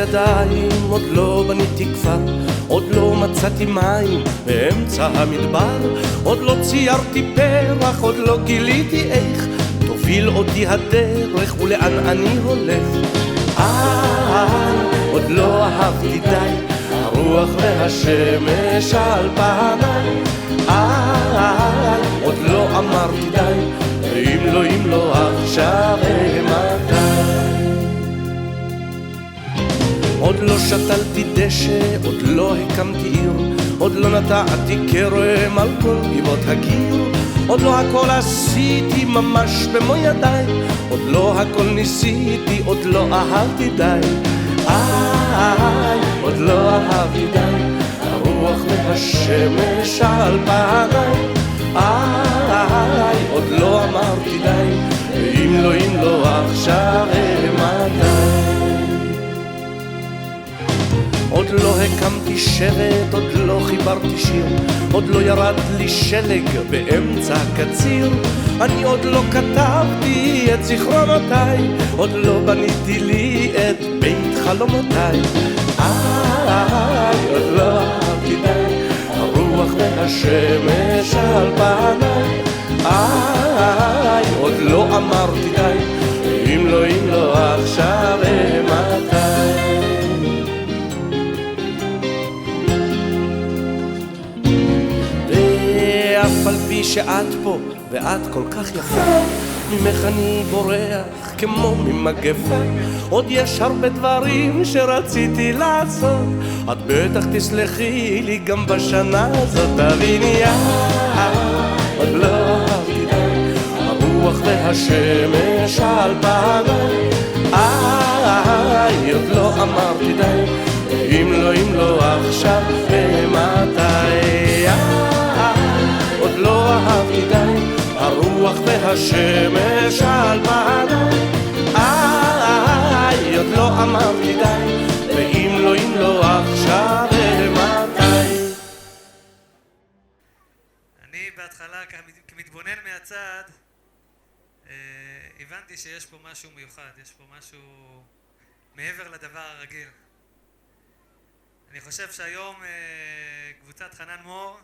ידיים, עוד לא בניתי כפר, עוד לא מצאתי מים באמצע המדבר, עוד לא ציירתי פרח, עוד לא גיליתי איך תוביל אותי הדרך ולאן אני הולך. עוד לא אהבתי די, הרוח והשמש על פניי. עוד לא אמרתי די, אם לא עכשיו מתי. עוד לא שתלתי דשא, עוד לא הקמתי עיר, עוד לא נטעתי כרם על כל גבעות הגיר, עוד לא הכל עשיתי ממש במו ידיי, עוד לא הכל ניסיתי, עוד לא אהבתי די. עוד לא אהבתי די, הרוח והשמש על פניי. עוד לא אמרתי די, אם לא עכשיו מתי. עוד לא הקמתי שבט, עוד לא חיברתי שיר, עוד לא ירד לי שלג באמצע הקציר, אני עוד לא כתבתי את זיכרונותיי, עוד לא בניתי לי את בית חלומותיי. עוד לא אהבתי די, הרוח והשמש על פניי. עוד לא אמרתי די, אם לא עכשיו מתי. אף על פי שאת פה ואת כל כך יפה, ממך אני בורח כמו ממגפה. עוד יש הרבה דברים שרציתי לעשות, את בטח תסלחי לי גם בשנה הזאת. תביני, עוד לא אהבתי די, הרוח והשמש על פניי. עוד לא אמרתי די, אם לא עכשיו מתי. עוד לא אהבתי די, הרוח והשמש על פניי. עוד לא אמרתי די, ואם לא עכשיו מתי. אני בהתחלה כמתבונן מהצד הבנתי שיש פה משהו מיוחד, יש פה משהו מעבר לדבר הרגיל. אני חושב שהיום קבוצת חנן מור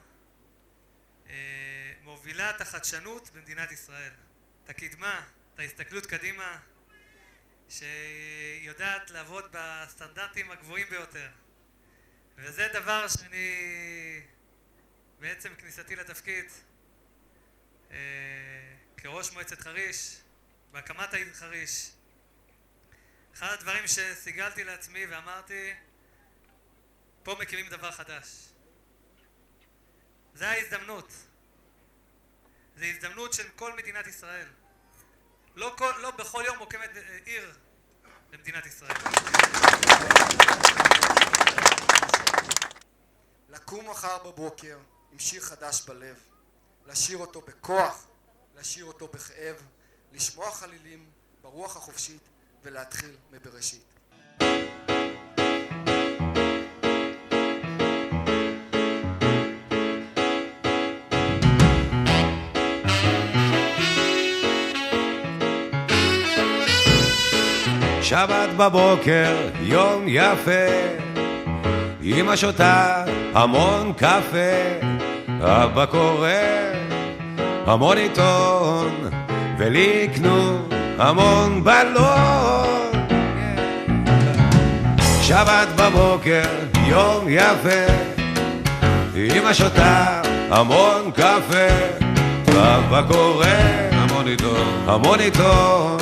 מובילה את החדשנות במדינת ישראל, את הקדמה, את ההסתכלות קדימה, שיודעת לעבוד בסטנדרטים הגבוהים ביותר. וזה דבר שאני בעצם כניסתי לתפקיד כראש מועצת חריש, בהקמת העיר חריש, אחד הדברים שסיגלתי לעצמי ואמרתי, פה מקימים דבר חדש. זה ההזדמנות. זה הזדמנות של כל מדינת ישראל. לא בכל יום מוקמת עיר במדינת ישראל. לקום מחר בבוקר עם שיר חדש בלב, לשיר אותו בכוח, לשיר אותו בכאב, לשמוע חלילים ברוח החופשית ולהתחיל מבראשית. שבת בבוקר, יום יפה, אמא שותה המון קפה, אבא קורא המון עיתון, ולי יקנו המון בלון. שבת בבוקר, יום יפה, אמא שותה המון קפה, אבא קורא המון עיתון,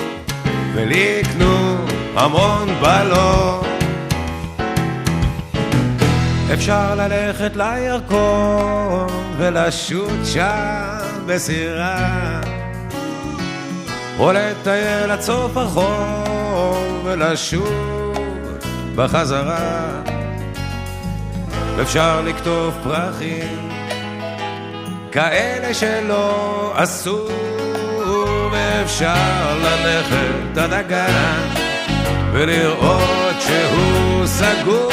ולי יקנו המון בלון. אפשר ללכת לירקון ולשוט שם בסירה, או לטייל עד סוף הרחוב ולשוב בחזרה. אפשר לקטוף פרחים כאלה שלא עשו, ואפשר ללכת עד הגן ולראות שהוא סגור.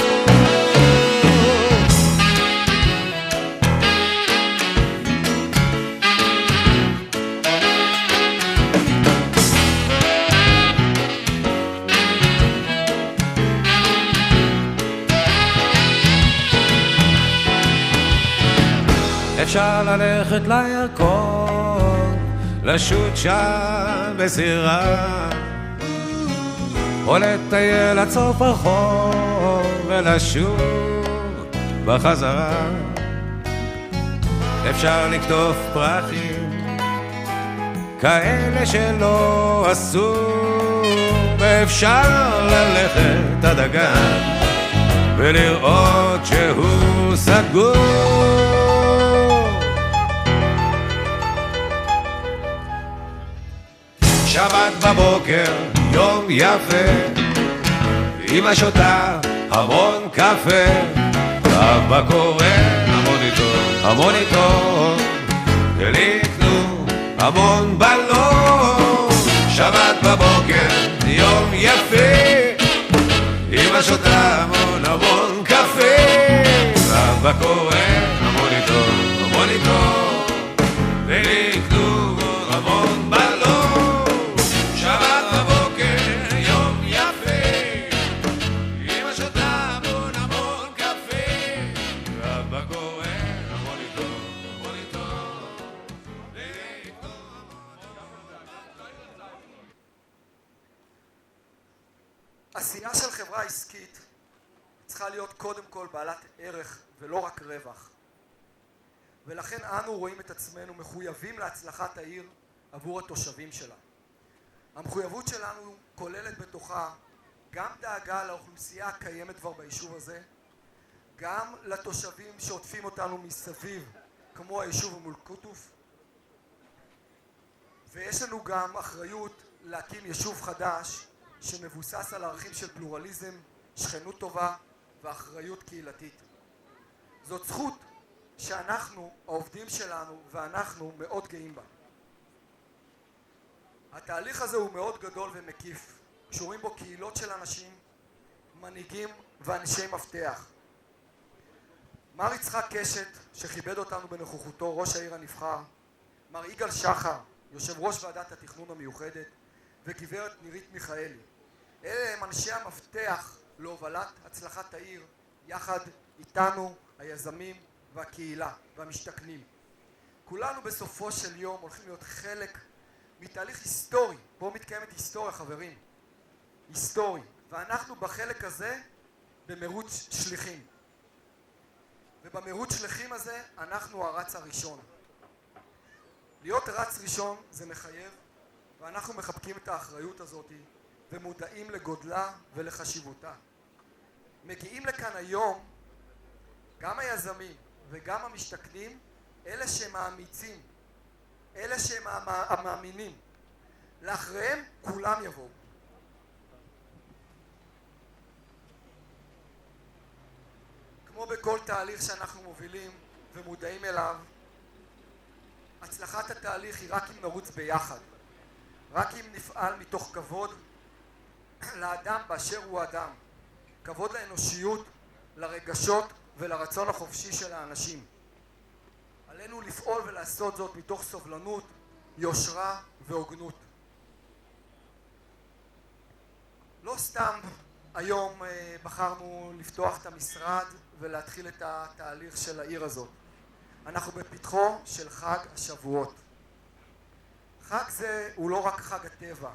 אפשר ללכת לירקון, לשוט שם בסירה, או לטייל עד סוף הרחוב ולשוב בחזרה. אפשר לקטוף פרחים כאלה שלא עשו, ואפשר ללכת עד הגן ולראות שהוא סגור. שבת בבוקר, יום יפה, אמא שותה המון קפה, אבא קורא המוניטור, ולקנו המון בלון. שבת בבוקר, יום יפה, אמא שותה המון קפה, אבא קורא המוניטור, ולקנו המון בלון. שבת בבוקר, יום יפה, אמא שותה המון קפה, אבא קורא המוניטור, עשייה של חברה עסקית צריכה להיות קודם כל בעלת ערך ולא רק רווח. ולכן אנו רואים את עצמנו מחויבים להצלחת העיר עבור התושבים שלה. המחויבות שלנו כוללת בתוכה גם דאגה לאוכלוסייה הקיימת כבר ביישוב הזה, גם לתושבים שעוטפים אותנו מסביב, כמו היישוב אום אל-קוטוף, ויש לנו גם אחריות להקים יישוב חדש שמבוסס על ערכים של פלורליזם, שכנות טובה ואחריות קהילתית. זאת זכות שאנחנו, העובדים שלנו ואנחנו מאוד גאים בה. התהליך הזה הוא מאוד גדול ומקיף, קשורים בו קהילות של אנשים, מנהיגים ואנשי מפתח. מר יצחק קשת שכיבד אותנו בנוכחותו, ראש העיר הנבחר, מר יגאל שחר, יושב ראש ועדת התכנון המיוחדת, וגברת נירית מיכאלי. אלה הם אנשי המפתח להובלת הצלחת העיר, יחד איתנו, היזמים והקהילה והמשתכנים. כולנו בסופו של יום הולכים להיות חלק מתהליך היסטורי. פה מתקיימת היסטוריה, חברים. היסטורי. ואנחנו בחלק הזה במרוץ שליחים. ובמרוץ שליחים הזה אנחנו הרץ הראשון. להיות רץ ראשון זה מחייב, ואנחנו מחבקים את האחריות הזאת ומודעים לגודלה ולחשיבותה. מגיעים לכאן היום גם היזמים וגם המשתכנים, אלה שמאמיצים, אלה שמאמינים. לאחריהם כולם יבואו. כמו בכל תהליך שאנחנו מובילים ומודעים אליו, הצלחת התהליך היא רק אם נרוץ ביחד, רק אם נפעל מתוך כבוד לאדם באשר הוא אדם, כבוד לאנושיות, לרגשות ולרצון החופשי של האנשים. עלינו לפעול ולעשות זאת מתוך סובלנות, יושרה והוגנות. לא סתם היום בחרנו לפתוח את המשרד ולהתחיל את התהליך של העיר הזאת. אנחנו בפתחו של חג השבועות. חג זה הוא לא רק חג הטבע,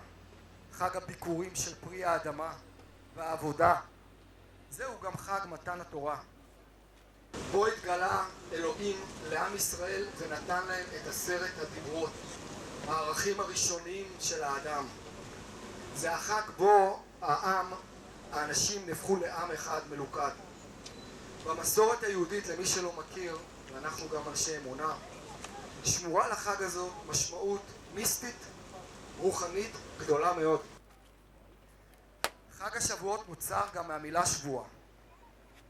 חג הביקורים של פרי האדמה והעבודה. זהו גם חג מתן התורה. בו התגלה אלוהים לעם ישראל ונתן להם את 10 הדיברות, הערכים הראשוניים של האדם. זה החג בו האנשים נהפכו לעם אחד מלוכד. במסורת היהודית, למי שלא מכיר, ואנחנו גם אנשי אמונה, שמורה לחג הזו משמעות מיסטית, רוחנית גדולה מאוד. חג השבועות מוצר גם מהמילה שבוע,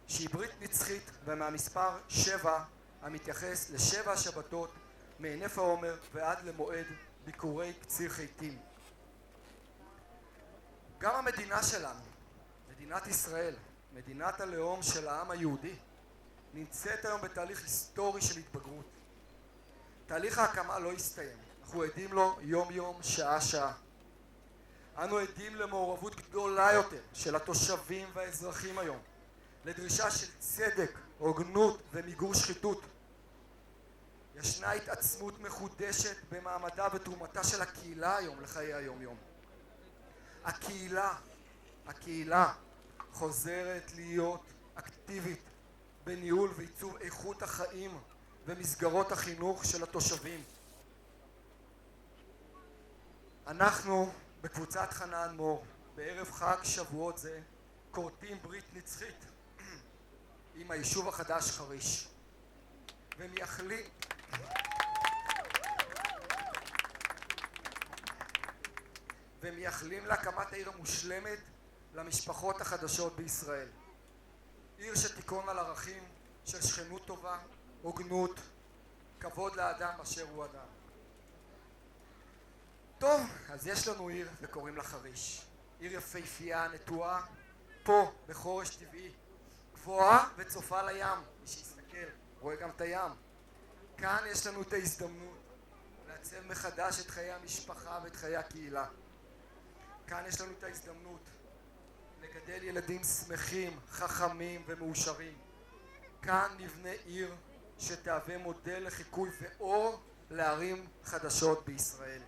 שהיא ברית נצחית, ומהמספר 7 המתייחס ל7 השבתות מענף העומר ועד למועד ביקורי קציר חיטים. גם המדינה שלנו, מדינת ישראל, מדינת הלאום של העם היהודי, נמצאת היום בתהליך היסטורי של התבגרות. תהליך ההקמה לא הסתיים, אנחנו עדים לו יום יום, שעה שעה. אנו עדים למעורבות גדולה יותר של התושבים והאזרחים היום, לדרישה של צדק, הוגנות ומיגור שחיתות. ישנה התעצמות מחודשת במעמדה ותרומתה של הקהילה היום לחיי היום-יום. הקהילה חוזרת להיות אקטיבית בניהול ועיצוב איכות החיים ומסגרות החינוך של התושבים. אנחנו בקבוצת חנן מור בערב חג שבועות זה כורתים ברית נצחית עם היישוב החדש חריש ומייחלים להקמת העיר המושלמת למשפחות החדשות בישראל. עיר שתיכון על ערכים של שכנות טובה, הוגנות, כבוד לאדם אשר הוא אדם. טוב, אז יש לנו עיר וקוראים לה חריש. עיר יפהפייה, נטועה, פה בחורש טבעי, גבוהה וצופה לים. מי שיסתכל רואה גם את הים. כאן יש לנו את ההזדמנות לעצב מחדש את חיי המשפחה ואת חיי הקהילה. כאן יש לנו את ההזדמנות לגדל ילדים שמחים, חכמים ומאושרים. כאן נבנה עיר שתהווה מודל לחיקוי ואור לערים חדשות בישראל.